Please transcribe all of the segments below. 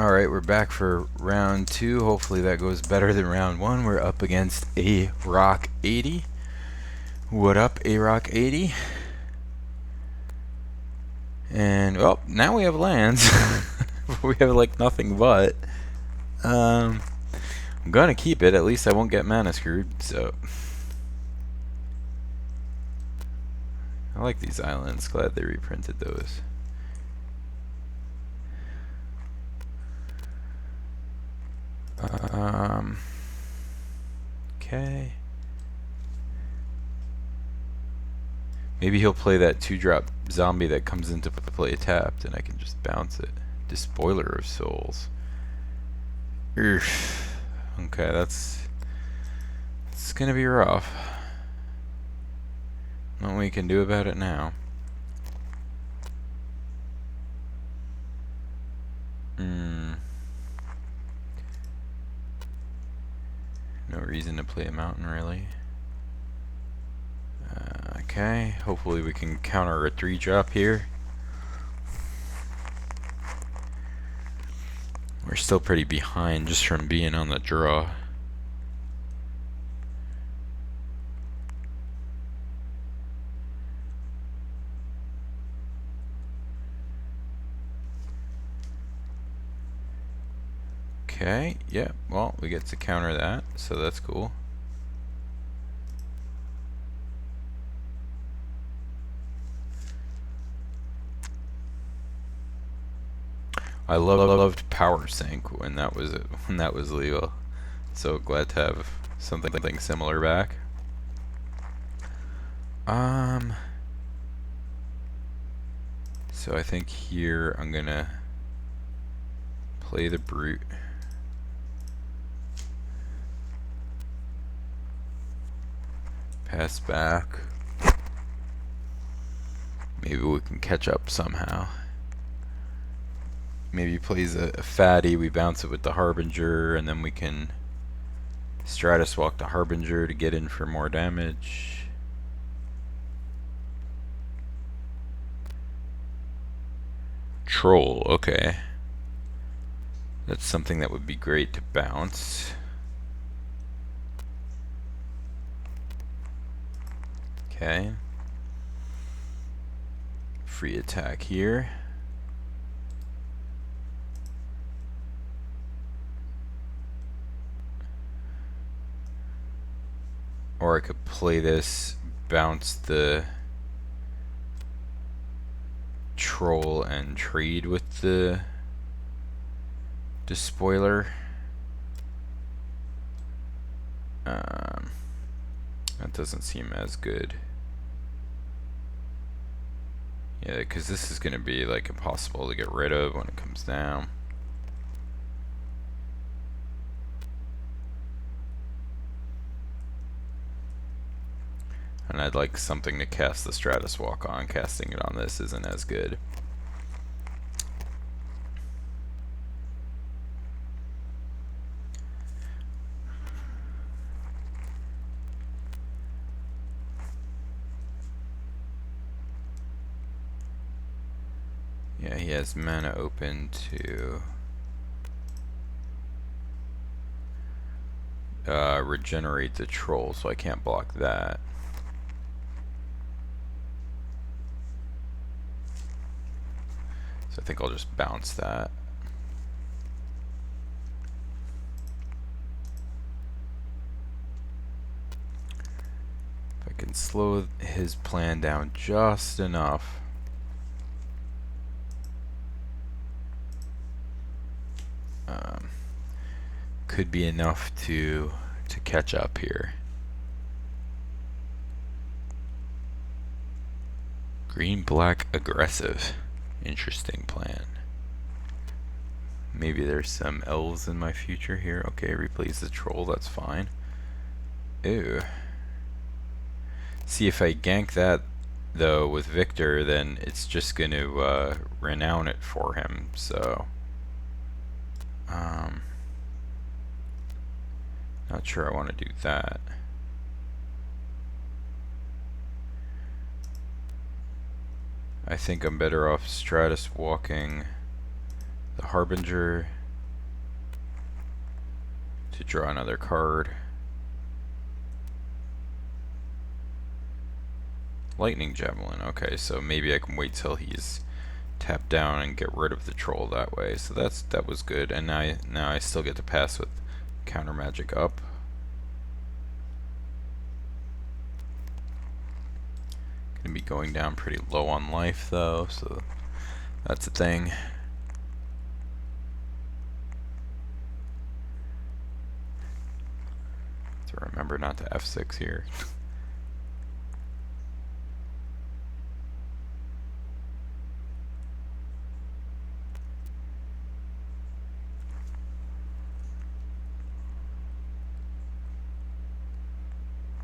Alright, we're back for round 2. Hopefully that goes better than round 1. We're up against a Rock 80. What up, a Rock 80? And, well, now we have lands. We have, like, nothing but. I'm gonna keep it. At least I won't get mana screwed, so. I like these islands. Glad they reprinted those. Okay. Maybe he'll play that 2-drop zombie that comes into play tapped, and I can just bounce it. Despoiler of Souls. Urgh. Okay, that's gonna be rough. Nothing we can do about it now. No reason to play a mountain, really. Okay, hopefully we can counter a 3-drop here. We're still pretty behind just from being on the draw. Okay, yeah, well, we get to counter that, so that's cool. I loved Power Sync when that was legal. So glad to have something similar back. So I think here I'm gonna play the Brute. Pass back. Maybe we can catch up somehow. Maybe he plays a fatty, we bounce it with the Harbinger, and then we can Stratus Walk the Harbinger to get in for more damage. Troll, okay. That's something that would be great to bounce. Okay. Free attack here. Or I could play this, bounce the Troll and trade with the Despoiler. That doesn't seem as good. Yeah, because this is going to be like impossible to get rid of when it comes down. And I'd like something to cast the Stratus Walk on. Casting it on this isn't as good. Yeah, he has mana open to regenerate the Troll, so I can't block that. So I think I'll just bounce that. If I can slow his plan down just enough. Could be enough to catch up here. Green, black, aggressive. Interesting plan. Maybe there's some elves in my future here. Okay, replace the Troll, that's fine. Ew. See, if I gank that though with Victor, then it's just going to renown it for him, so not sure I want to do that. I think I'm better off Stratus walking the Harbinger to draw another card. Lightning Javelin. Okay, so maybe I can wait till he's tapped down and get rid of the troll that way. So that was good. And now I still get to pass with counter magic up. Gonna be going down pretty low on life though, so that's a thing. To remember not to F6 here.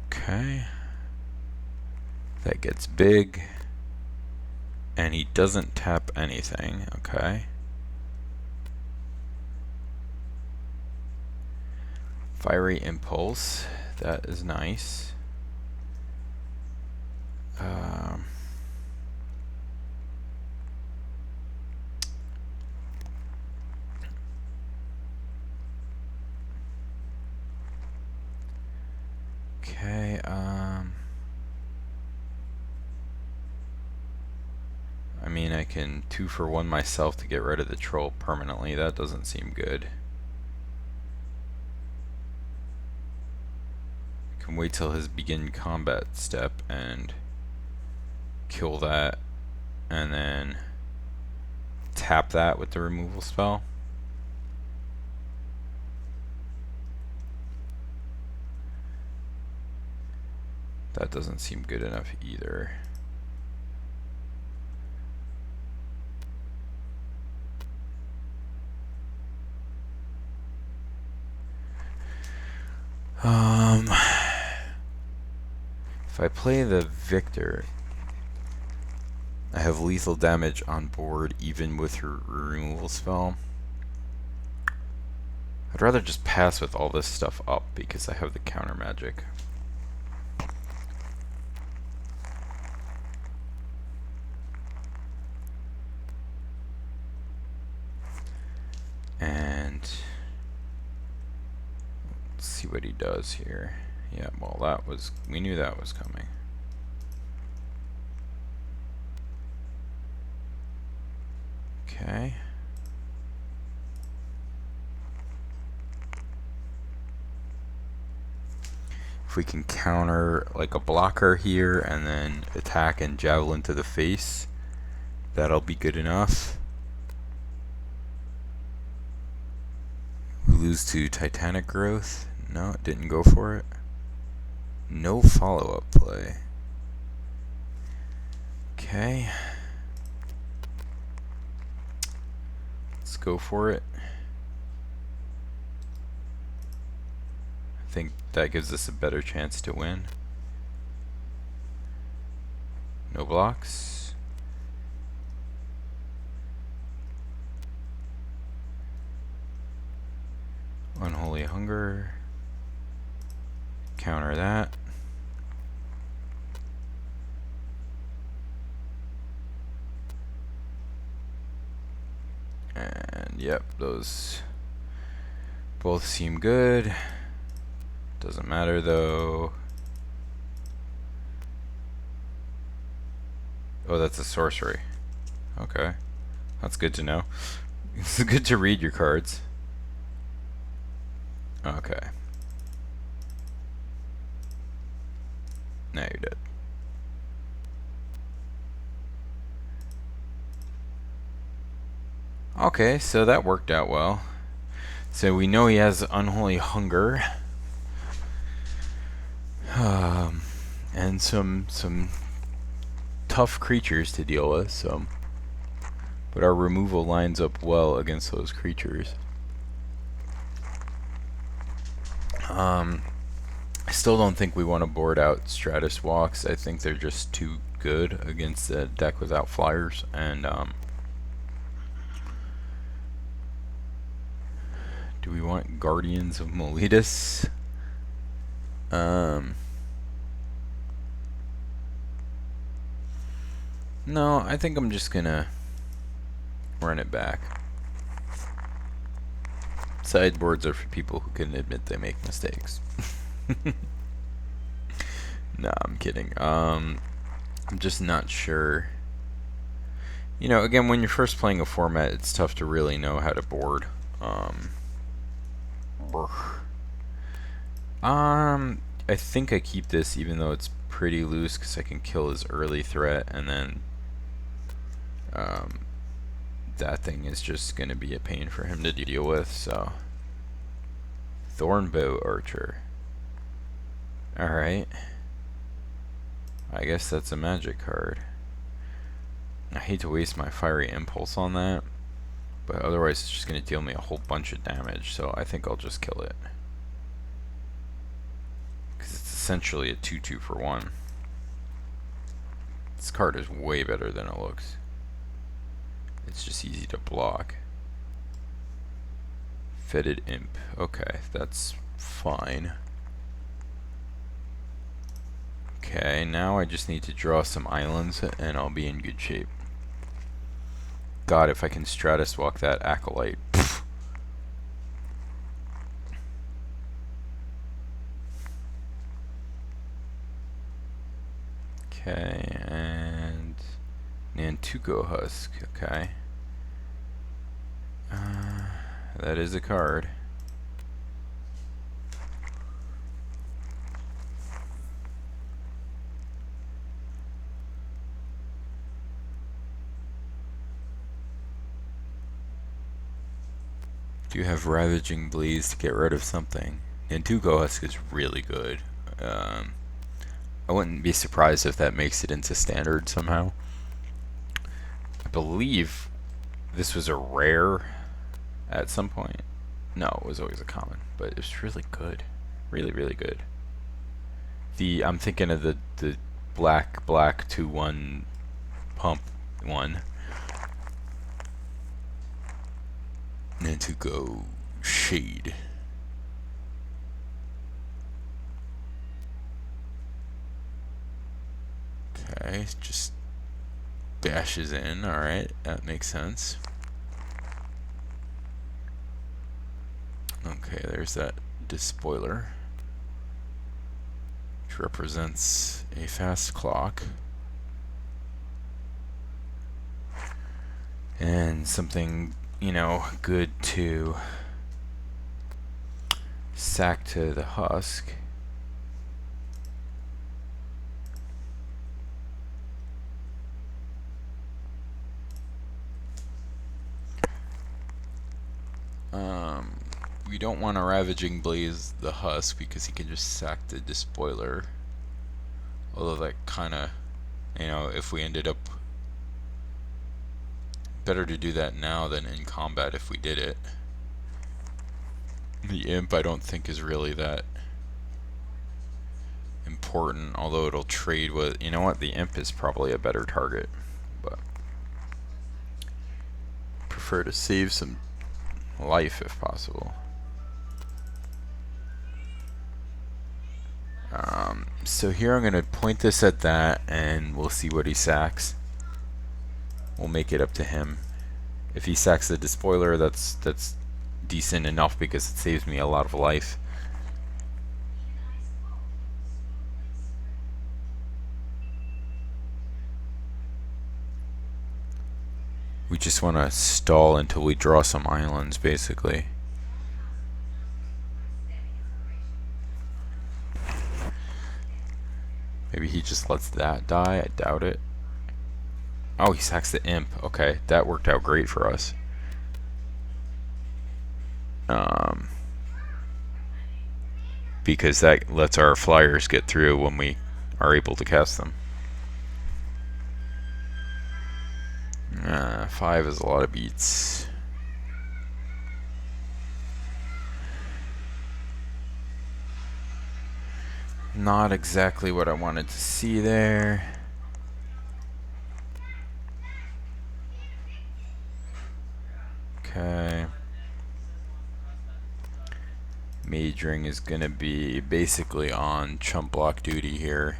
Okay. That gets big. And he doesn't tap anything, okay. Fiery Impulse, that is nice. Okay, I mean, I can 2-for-1 myself to get rid of the troll permanently. That doesn't seem good. I can wait till his begin combat step and kill that, and then tap that with the removal spell. That doesn't seem good enough either. If I play the Victor, I have lethal damage on board even with her removal spell. I'd rather just pass with all this stuff up because I have the counter magic. And let's see what he does here. Yeah, well, we knew that was coming. Okay. If we can counter like a blocker here and then attack and javelin to the face, that'll be good enough. We lose to Titanic Growth. No, it didn't go for it. No follow-up play. Okay. Let's go for it. I think that gives us a better chance to win. No blocks. Unholy Hunger. Counter that. And yep, those both seem good. Doesn't matter though. Oh, that's a sorcery. Okay. That's good to know. It's good to read your cards. Okay. Now you're dead. Okay, so that worked out well. So we know he has Unholy Hunger. And some tough creatures to deal with, so but our removal lines up well against those creatures. I still don't think we want to board out Stratus Walks. I think they're just too good against a deck without flyers, and do we want Guardians of Miletus? No, I think I'm just gonna run it back. Sideboards are for people who can admit they make mistakes. Nah, I'm kidding. I'm just not sure. You know, again, when you're first playing a format, it's tough to really know how to board. I think I keep this even though it's pretty loose because I can kill his early threat, and then that thing is just going to be a pain for him to deal with, so. Thornbow Archer. Alright. I guess that's a magic card. I hate to waste my Fiery Impulse on that, but otherwise it's just going to deal me a whole bunch of damage, so I think I'll just kill it. Because it's essentially a 2-2 for 1. This card is way better than it looks. It's just easy to block. Fetid Imp. Okay, that's fine. Okay, now I just need to draw some islands and I'll be in good shape. God, if I can Stratus Walk that Acolyte. Pfft. Okay, and MTGO Husk. Okay. That is a card. Do you have Ravaging Blaze to get rid of something? MTGO Husk is really good. I wouldn't be surprised if that makes it into standard somehow. I believe this was a rare at some point. No, it was always a common, but it was really good. Really, really good. I'm thinking of the black 2/1 pump one. MTGO Shade. Okay, just bashes in. Alright, that makes sense. Okay, there's that Despoiler, which represents a fast clock. And something, you know, good to sack to the Husk. We don't want to Ravaging Blaze the Husk because he can just sack the Despoiler. Although that kind of, you know, if we ended up, better to do that now than in combat if we did it. The Imp I don't think is really that important, although it'll trade with, you know what, the Imp is probably a better target, but prefer to save some life if possible. So here I'm going to point this at that and we'll see what he sacks. We'll make it up to him. If he sacks the Despoiler, that's decent enough because it saves me a lot of life. We just want to stall until we draw some islands, basically. Maybe he just lets that die. I doubt it. Oh, he sacks the Imp. Okay, that worked out great for us. Because that lets our flyers get through when we are able to cast them. 5 is a lot of beats. Not exactly what I wanted to see there. Okay. Mage Ring is going to be basically on chump block duty here.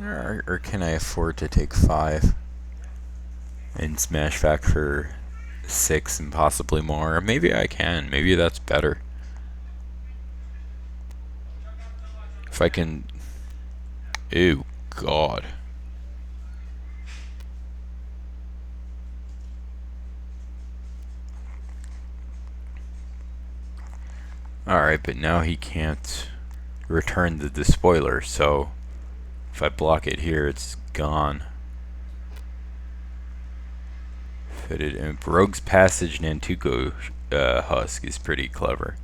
Or can I afford to take 5 and smash back for 6 and possibly more? Maybe I can. Maybe that's better. If I can... Ew, God. Alright, but now he can't return the despoiler, so if I block it here, it's gone. Fitted Imp. Rogue's Passage Nantuko Husk is pretty clever.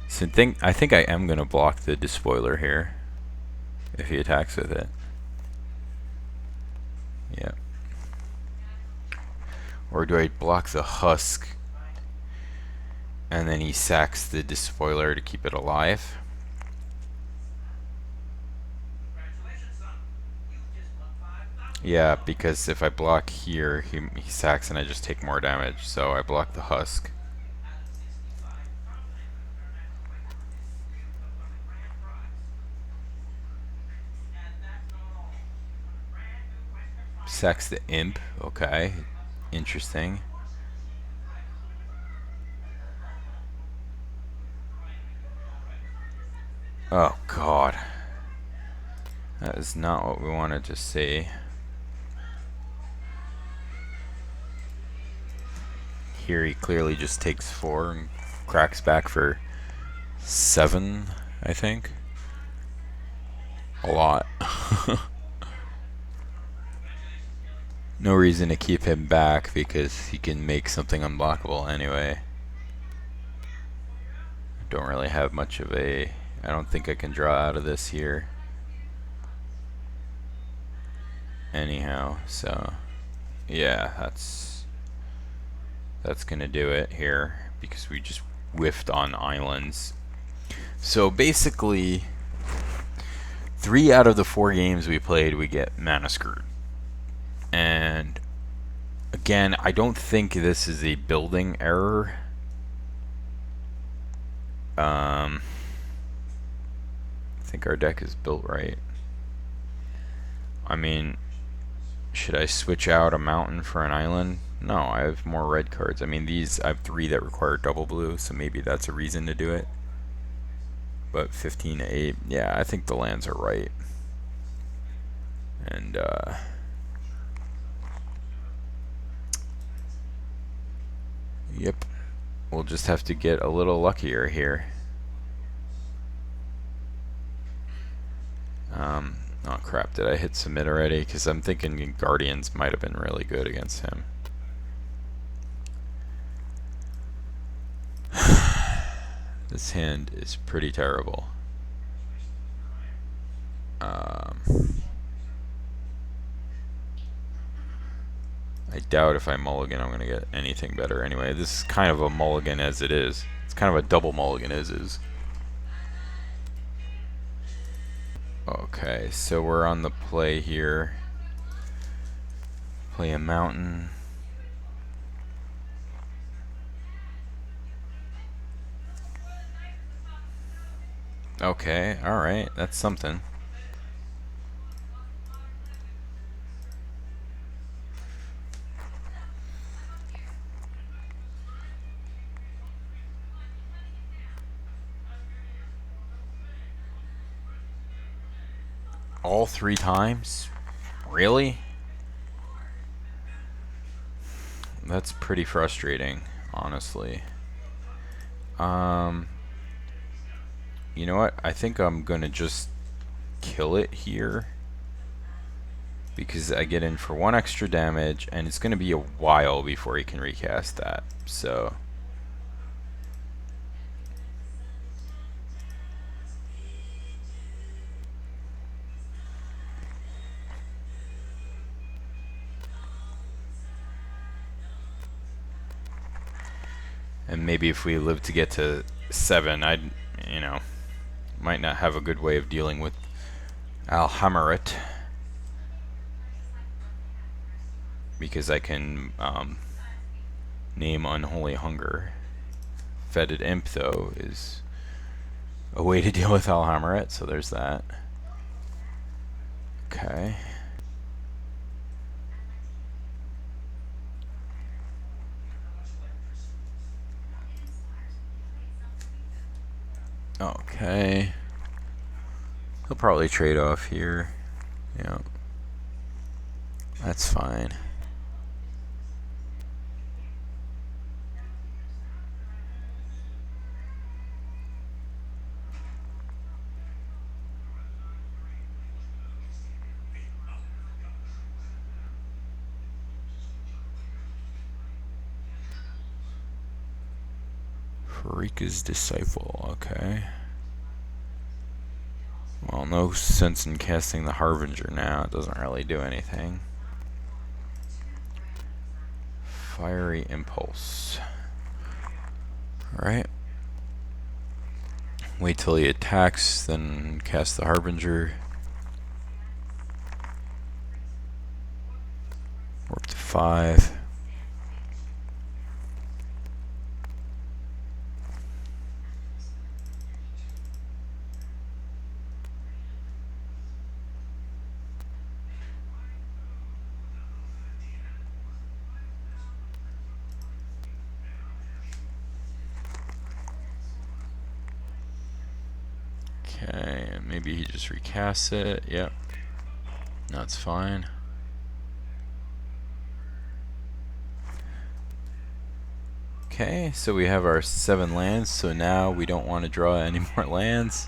So I think I am going to block the despoiler here if he attacks with it. Yeah. Or do I block the husk and then he sacks the despoiler to keep it alive? Yeah, because if I block here, he sacks and I just take more damage, so I block the husk. Sacks the imp, okay. Interesting. Oh God. That is not what we wanted to see. Here he clearly just takes 4 and cracks back for 7, I think. A lot. No reason to keep him back because he can make something unblockable anyway. Don't really have much of a... I don't think I can draw out of this here. Anyhow, so... yeah, that's gonna do it here because we just whiffed on islands. So basically, 3 out of the 4 games we played, we get mana screwed. And again, I don't think this is a building error. I think our deck is built right. I mean, should I switch out a mountain for an island? No, I have more red cards. I mean, I have 3 that require double blue, so maybe that's a reason to do it. But 15 to 8, yeah, I think the lands are right. And, yep. We'll just have to get a little luckier here. Oh crap, did I hit submit already? Because I'm thinking Guardians might have been really good against him. This hand is pretty terrible. I doubt if I mulligan I'm going to get anything better. Anyway, this is kind of a mulligan as it is. It's kind of a double mulligan as is. Okay, so we're on the play here. Play a mountain. Okay, alright, that's something. All 3 times? Really? That's pretty frustrating, honestly. You know what? I think I'm gonna just kill it here because I get in for 1 extra damage and it's gonna be a while before he can recast that, so and maybe if we live to get to 7, I'd, you know, might not have a good way of dealing with Alhammerit because I can name Unholy Hunger. Fetid Imp, though, is a way to deal with Alhammerit, so there's that. Okay. Okay. He'll probably trade off here. Yeah. That's fine. Farika's Disciple. Okay. Well, no sense in casting the Harbinger now. It doesn't really do anything. Fiery Impulse. Alright. Wait till he attacks, then cast the Harbinger. We're up to 5. Okay, maybe he just recasts it. Yep. That's fine. Okay, so we have our 7 lands, so now we don't want to draw any more lands.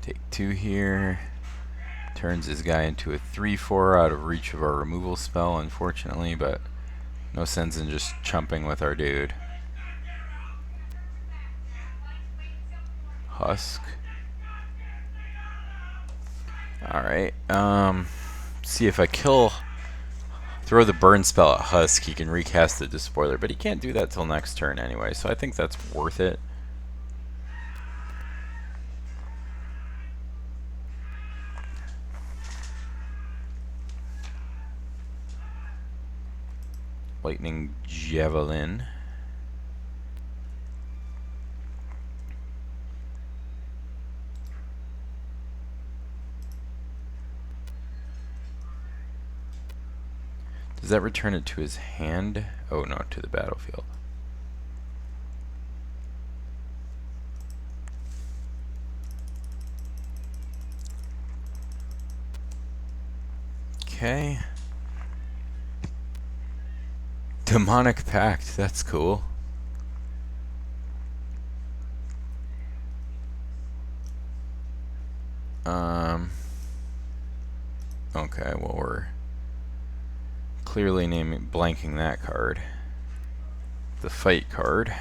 Take 2 here. Turns this guy into a 3/4 out of reach of our removal spell, unfortunately, but no sense in just chumping with our dude. Husk. Alright, see if I throw the burn spell at Husk, he can recast the Despoiler, but he can't do that till next turn anyway, so I think that's worth it. Lightning Javelin. Does that return it to his hand? Oh no, to the battlefield. Okay. Demonic Pact, that's cool. Okay, well we're clearly blanking that card. The fight card.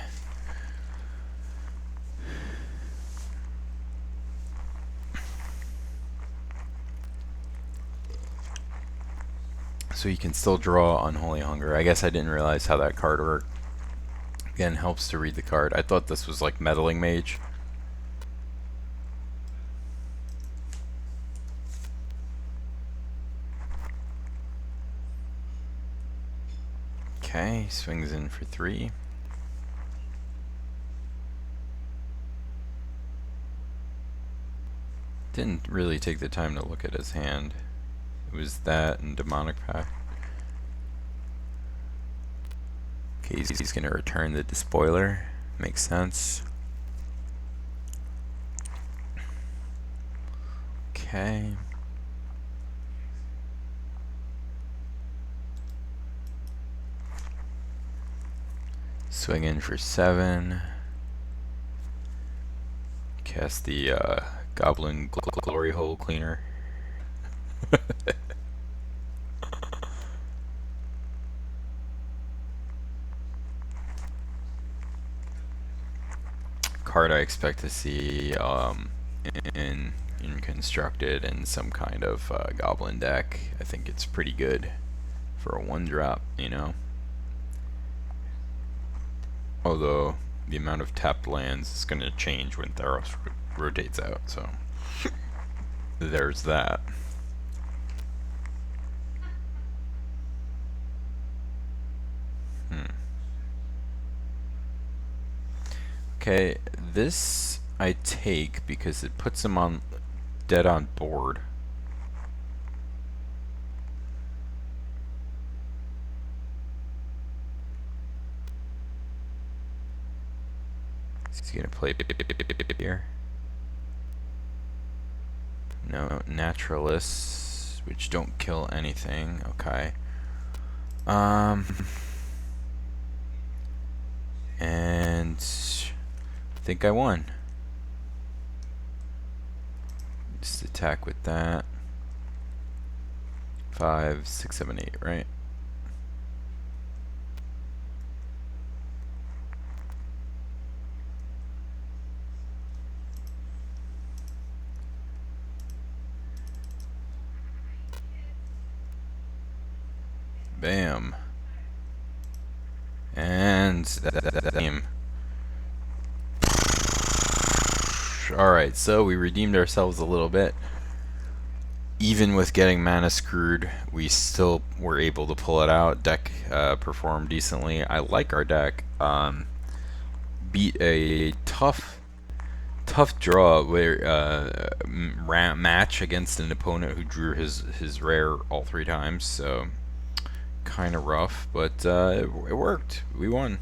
So you can still draw Unholy Hunger. I guess I didn't realize how that card worked. Again, helps to read the card. I thought this was like Meddling Mage. Okay, swings in for 3. Didn't really take the time to look at his hand. It was that and Demonic Pact. Okay, he's going to return the Despoiler. Makes sense. Okay. Swing in for 7. Cast the Goblin Glory Hole Cleaner. Card I expect to see in Constructed in some kind of Goblin deck. I think it's pretty good for a 1-drop, you know. Although the amount of tapped lands is going to change when Theros rotates out, so. there's that. Okay, this I take because it puts him on dead on board. He's gonna play here. No, naturalists, which don't kill anything. Okay. And I think I won. Just attack with that. 5, 6, 7, 8, right? Bam. And that game. Alright, so we redeemed ourselves a little bit. Even with getting mana screwed, we still were able to pull it out. Deck performed decently. I like our deck. Beat a tough draw where match against an opponent who drew his rare all 3 times. So kind of rough, but it worked. We won.